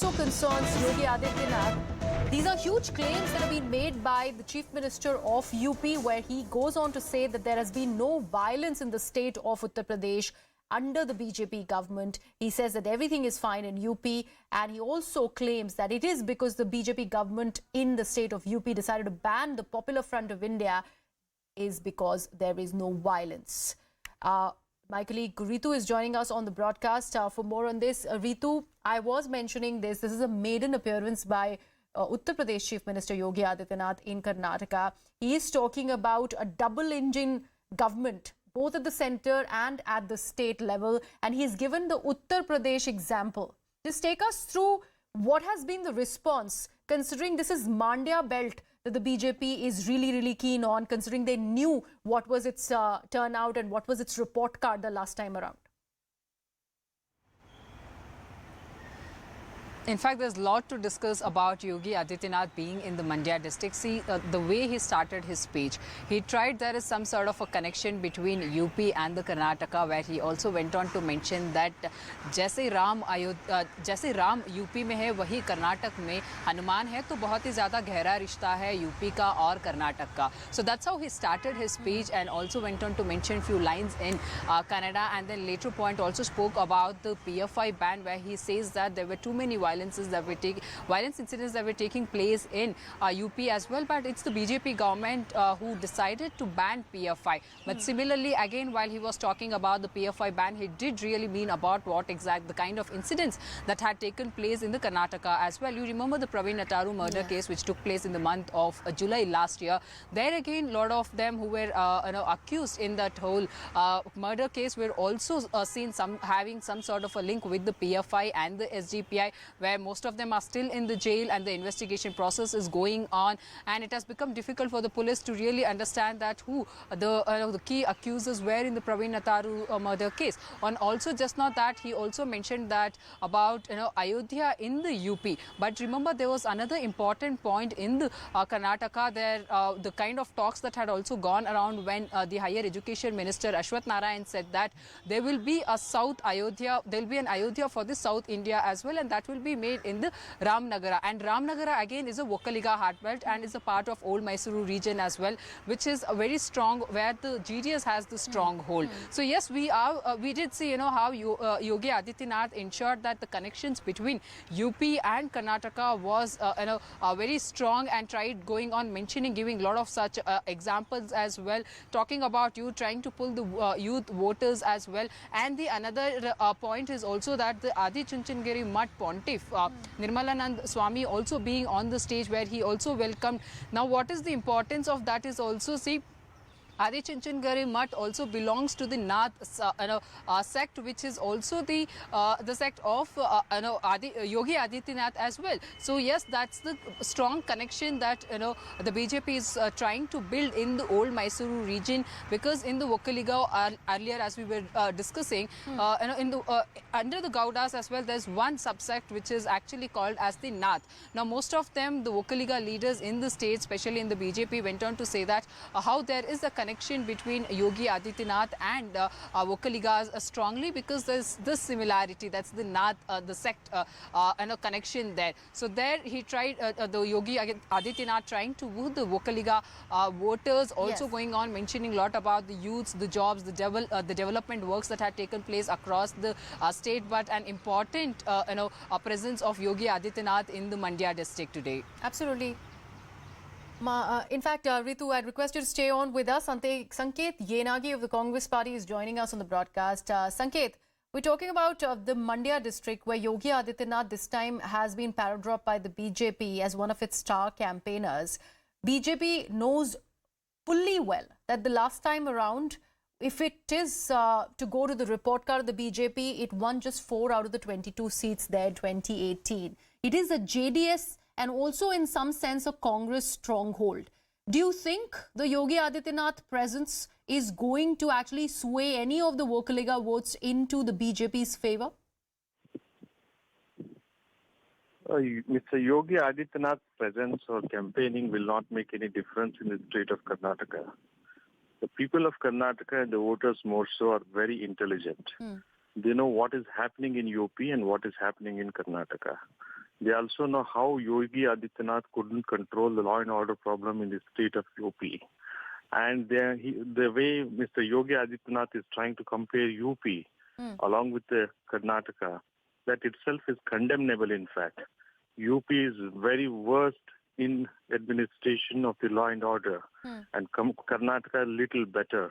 also concerns Yogi Adityanath. These are huge claims that have been made by the Chief Minister of UP, where he goes on to say that there has been no violence in the state of Uttar Pradesh under the BJP government. He says that everything is fine in UP, and he also claims that it is because the BJP government in the state of UP decided to ban the Popular Front of India is because there is no violence. My colleague Ritu is joining us on the broadcast for more on this. Ritu, I was mentioning this. This is a maiden appearance by Uttar Pradesh Chief Minister Yogi Adityanath in Karnataka. He is talking about a double-engine government, both at the centre and at the state level. And he's given the Uttar Pradesh example. Just take us through what has been the response, considering this is Mandya belt that the BJP is really keen on, considering they knew what was its turnout and what was its report card the last time around. In fact, there's a lot to discuss about Yogi Adityanath being in the Mandya district. See, the way he started his speech, he tried there is some sort of a connection between UP and the Karnataka, where he also went on to mention that जैसे Ram UP में है वही कर्नाटक में हनुमान है, तो बहुत ही ज़्यादा गहरा रिश्ता है यूपी का और कर्नाटक का. So that's how he started his speech, and also went on to mention few lines in Kannada, and then later point also spoke about the PFI ban, where he says that there were too many violence incidents that were taking place in UP as well, but it's the BJP government who decided to ban PFI. But similarly, again, while he was talking about the PFI ban, he did really mean about the kind of incidents that had taken place in the Karnataka as well. You remember the Praveen Nataru murder case, which took place in the month of July last year. There again, a lot of them who were accused in that whole murder case were also seen having some sort of a link with the PFI and the SGPI, where most of them are still in the jail and the investigation process is going on, and it has become difficult for the police to really understand that who the key accusers were in the Praveen Nataru murder case. And also, just not that, he also mentioned that about Ayodhya in the UP. But remember, there was another important point in the Karnataka. There the kind of talks that had also gone around when the higher education minister Ashwath Narayan said that there will be a South Ayodhya, there will be an Ayodhya for the South India as well, and that will be made in the Ramnagara. And Ramnagara again is a Vokkaliga heartbelt and is a part of old Mysuru region as well, which is a very strong, where the GDS has the stronghold. So yes, we did see how Yogi Adityanath ensured that the connections between UP and Karnataka was very strong, and tried going on mentioning, giving a lot of such examples as well, talking about trying to pull the youth voters as well. And the another point is also that the Adi Chunchandgiri Mutt Pontiff Nirmalanand Swami also being on the stage, where he also welcomed. Now, what is the importance of that is also, see, Adi Chunchandgiri Mutt also belongs to the Nath sect, which is also the sect of Yogi Adityanath as well. So yes, that's the strong connection that the BJP is trying to build in the old Mysuru region, because in the Vokkaliga earlier, as we were discussing, in the under the Gaudas as well, there's one subsect which is actually called as the Nath. Now, most of them, the Vokkaliga leaders in the state, especially in the BJP, went on to say that how there is a connection between Yogi Adityanath and Vokkaligas strongly, because there's this similarity, that's the Nath, the sect connection there. So there he tried, the Yogi Adityanath trying to woo the Vokkaliga voters, also going on mentioning a lot about the youths, the jobs, the development works that had taken place across the state, but an important presence of Yogi Adityanath in the Mandya district today. Absolutely. In fact, Ritu, I'd request you to stay on with us. Sanket Yenagi of the Congress Party is joining us on the broadcast. Sanket, we're talking about the Mandya district, where Yogi Adityanath this time has been paratrooped by the BJP as one of its star campaigners. BJP knows fully well that the last time around, if it is to go to the report card of the BJP, it won just 4 out of the 22 seats there in 2018. It is a JDS and also in some sense a Congress stronghold. Do you think the Yogi Adityanath presence is going to actually sway any of the Vokkaliga votes into the BJP's favor? Mr. Yogi Adityanath's presence or campaigning will not make any difference in the state of Karnataka. The people of Karnataka and the voters more so are very intelligent. They know what is happening in UP and what is happening in Karnataka. They also know how Yogi Adityanath couldn't control the law and order problem in the state of UP. And the way Mr. Yogi Adityanath is trying to compare UP along with the Karnataka, that itself is condemnable in fact. UP is very worst in administration of the law and order, and Karnataka a little better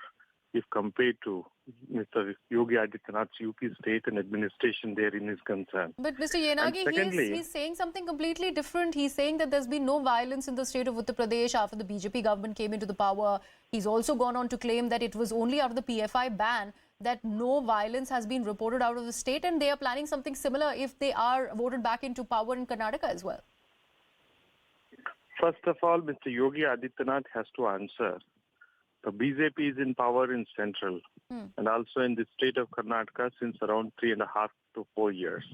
if compared to Mr. Yogi Adityanath's UP state and administration therein is concerned. But Mr. Yenagi, he's saying something completely different. He's saying that there's been no violence in the state of Uttar Pradesh after the BJP government came into the power. He's also gone on to claim that it was only after the PFI ban that no violence has been reported out of the state, and they are planning something similar if they are voted back into power in Karnataka as well. First of all, Mr. Yogi Adityanath has to answer. The BJP is in power in central and also in the state of Karnataka since around 3.5 to 4 years.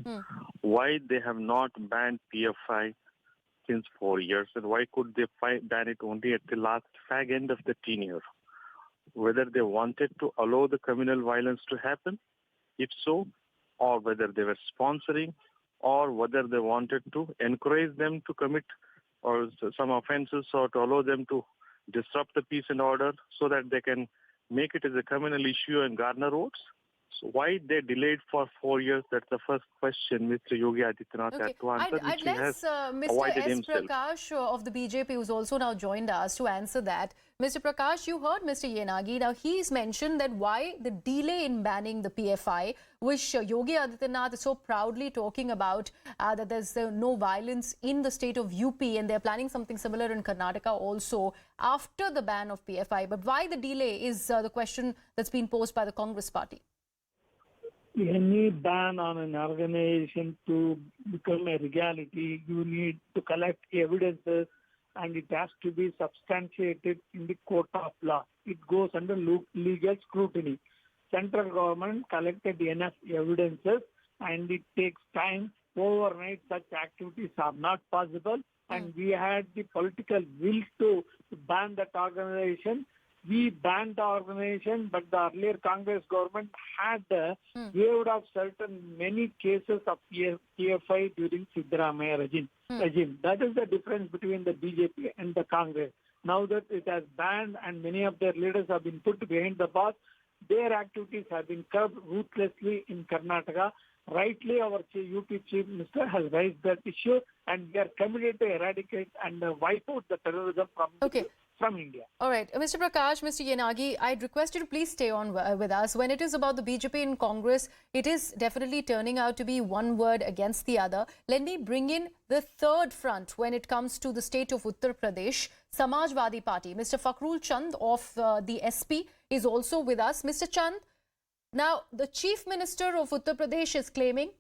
Why they have not banned PFI since 4 years, and why could they ban it only at the last fag end of the tenure? Whether they wanted to allow the communal violence to happen, if so, or whether they were sponsoring, or whether they wanted to encourage them to commit or some offenses, or to allow them to disrupt the peace and order so that they can make it as a communal issue and garner votes. So why they delayed for 4 years? That's the first question Mr. Yogi Adityanath had to answer, I'd which he has Mr. avoided S. himself. Prakash of the BJP, who's also now joined us, to answer that. Mr. Prakash, you heard Mr. Yenagi. Now, he's mentioned that why the delay in banning the PFI, which Yogi Adityanath is so proudly talking about, that there's no violence in the state of UP, and they're planning something similar in Karnataka also after the ban of PFI. But why the delay is the question that's been posed by the Congress party. Any ban on an organization to become a reality, you need to collect evidences, and it has to be substantiated in the court of law. It goes under legal scrutiny. Central government collected enough evidences, and it takes time. Overnight, such activities are not possible, and we had the political will to ban that organization. We banned the organization, but the earlier Congress government had waived off many cases of PFI during Siddaramaiah regime. That is the difference between the BJP and the Congress. Now that it has banned and many of their leaders have been put behind the bars, their activities have been curbed ruthlessly in Karnataka. Rightly, our UP Chief Minister has raised that issue, and we are committed to eradicate and wipe out the terrorism from India. All right. Mr. Prakash, Mr. Yenagi, I'd request you to please stay on with us. When it is about the BJP in Congress, it is definitely turning out to be one word against the other. Let me bring in the third front when it comes to the state of Uttar Pradesh, Samajwadi Party. Mr. Fakhrul Chand of the SP is also with us. Mr. Chand, now the Chief Minister of Uttar Pradesh is claiming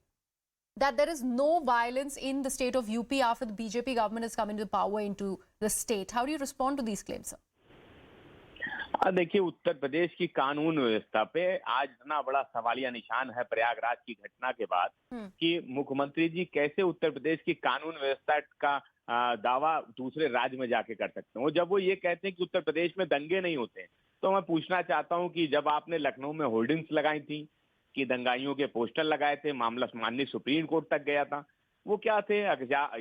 that there is no violence in the state of UP after the BJP government has come into power into the state. How do you respond to these claims, sir? देखिए, उत्तर प्रदेश की कानून व्यवस्था पे आज इतना बड़ा सवालिया निशान है प्रयागराज की घटना के बाद कि मुख्यमंत्री जी कैसे उत्तर प्रदेश की कानून व्यवस्था का दावा दूसरे राज्य में जाके कर सकते हैं। जब वो ये कहते हैं कि उत्तर प्रदेश में दंगे नहीं होते, तो मैं पूछना चाहता हूं कि जब आपने लखनऊ में होर्डिंग्स लगाई थी कि दंगाइयों के पोस्टर लगाए थे, मामला माननीय सुप्रीम कोर्ट तक गया था, वो क्या थे?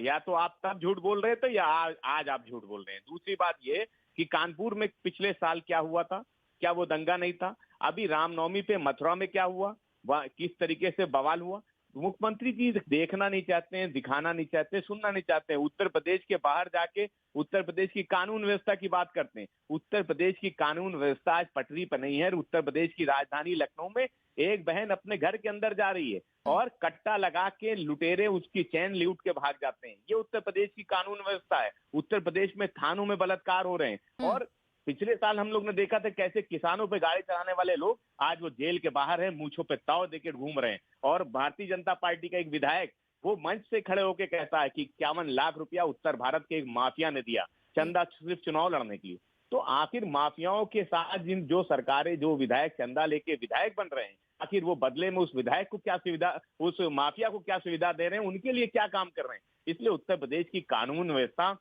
या तो आप तब झूठ बोल रहे थे या आज आप झूठ बोल रहे हैं। दूसरी बात ये कि कानपुर में पिछले साल क्या हुआ था, क्या वो दंगा नहीं था? अभी रामनवमी पे मथुरा में क्या हुआ, किस तरीके से बवाल हुआ? मुख्यमंत्री जी देखना नहीं चाहते हैं, दिखाना नहीं चाहते, सुनना नहीं चाहते हैं। उत्तर प्रदेश के बाहर जाके उत्तर प्रदेश की कानून व्यवस्था की बात करते हैं। उत्तर प्रदेश की कानून व्यवस्था आज पटरी पर नहीं है। उत्तर प्रदेश की राजधानी लखनऊ में एक बहन अपने घर के अंदर जा रही है और कट्टा लगा के लुटेरे उसकी चैन लूट के भाग जाते हैं। ये उत्तर प्रदेश की कानून व्यवस्था है। उत्तर प्रदेश में थानों में बलात्कार हो रहे हैं और पिछले साल हम लोग ने देखा था कैसे किसानों पे गाड़ी चलाने वाले लोग आज वो जेल के बाहर है, मूंछों पे ताव देकर घूम रहे हैं। और भारतीय जनता पार्टी का एक विधायक वो मंच से खड़े होकर कहता है कि 51 लाख रुपया उत्तर भारत के एक माफिया ने दिया चंदा सिर्फ चुनाव लड़ने के लिए। तो आखिर माफियाओं के साथ जिन जो सरकारें जो विधायक चंदा लेके विधायक बन रहे हैं, आखिर वो बदले में उस विधायक को क्या सुविधा, उस माफिया को क्या सुविधा दे रहे हैं, उनके लिए क्या काम कर रहे हैं? इसलिए उत्तर प्रदेश की कानून व्यवस्था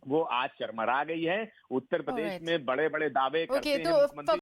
वो आज चरमरा गई है। उत्तर प्रदेश में बड़े बड़े दावे करते हैं मुख्यमंत्री।